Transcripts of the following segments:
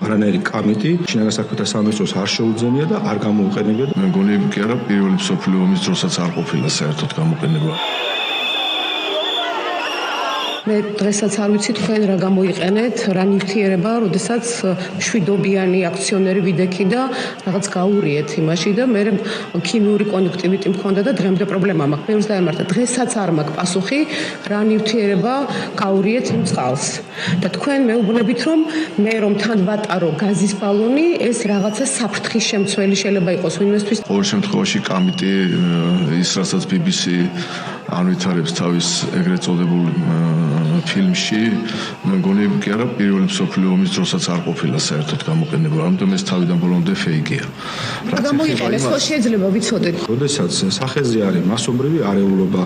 არანაირი კამიტი შინაგან საქმეთა სამინისტროს არ შეუძენია და არ გამოუყენებია. მე მგონი კი არა, პირველი მსოფლიო ომის დროსაც არ ყოფილა საერთოდ გამოყენება. მე დღესაც არ ვიცი თქვენ რა გამოიყენეთ, რა ნივთიერება, როდესაც მშვიდობიანი აქციონერი ვიდექი და რაღაც გაურიეთ იმაში და მე ქიმიური კონდუქტივიტი მქონდა და დღემდე პრობლემა მაქვს. მე ვსდაემართა დღესაც არ მაქვს პასუხი რა ნივთიერება გაურიეთ იმ წყალს. და თქვენ მეუბნებით რომ მე რომ თან ვატარო გაზის ბალონი, ეს რაღაცა საფრთხის შემცველი შეიძლება იყოს ვინმესთვის. ყოველ შემთხვევაში კამიტი ის რასაც BBC ანვითარებს თავის ეგრეთ წოდებულ ფილმში, მე მგონი კი არა, პირველი მსოფლიო ომის დროსაც არ ყოფილა საერთოდ გამოყენება, ამიტომ ეს თავიდან ბოლომდე ფეიკია. რა გამოიყენეს, ხო შეიძლება ვიცოდეთ. როდესაც სახეზე არის მასობრივი არეულობა,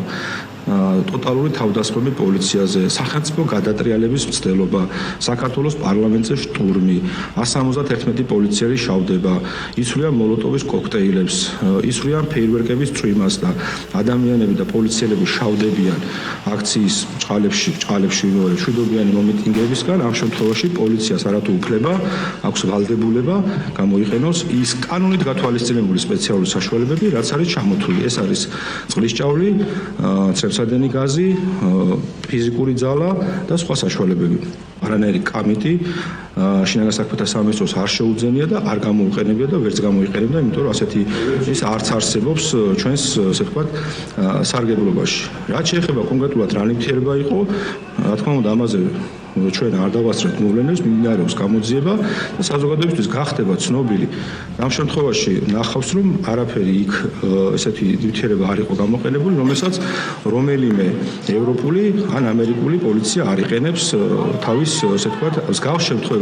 ტოტალური თავდასხმები პოლიციაზე, სახელმწიფო გადატრიალების მცდელობა, საქართველოს პარლამენტზე შტურმი, 171 პოლიციელი შავდება, იცვლიან მოლოტოვის კოქტეილებს, იცვლიან ფეირვერკების წვიმას და ადამიანები და პოლიციელები შავდებიან აქციის ჭყალებში მშვიდობიანი მომიტინგებისგან. ამ შემთხვევაში პოლიციას არათუ უფლება აქვს ვალდებულება გამოიყენოს ის კანონით გათვალისწინებული სპეციალური საშუალებები, რაც არის ჩამოთვლილი. ეს არის წყლის ჭავლი, ცრემსადენი გაზი, ფიზიკური ძალა და სხვა საშუალებები. არანაირი კამიტი შინაგან საქმეთა სამინისტროს არ შეუძენია და არ გამოუყენებია და ვერც გამოიყენებდა, იმიტომ რომ ასეთი ის არც არსებობს ჩვენს, ასე ვთქვათ, სარგებლობაში. რაც შეეხება კონკრეტულად რა ნივთიერება იყო, რა თქმა უნდა, ამაზე ჩვენ არ დავასწრეთ მოვლენებს, მიმდინარეობს გამოძიება და საზოგადოებისთვის გახდება ცნობილი. ამ შემთხვევაში ნახავს, რომ არაფერი იქ ესეთი ნივთიერება არ იყო გამოყენებული, რომელსაც რომელიმე ევროპული ან ამერიკული პოლიცია არ იყენებს თავის, ასე ვთქვათ, მსგავს შემთხვევებში.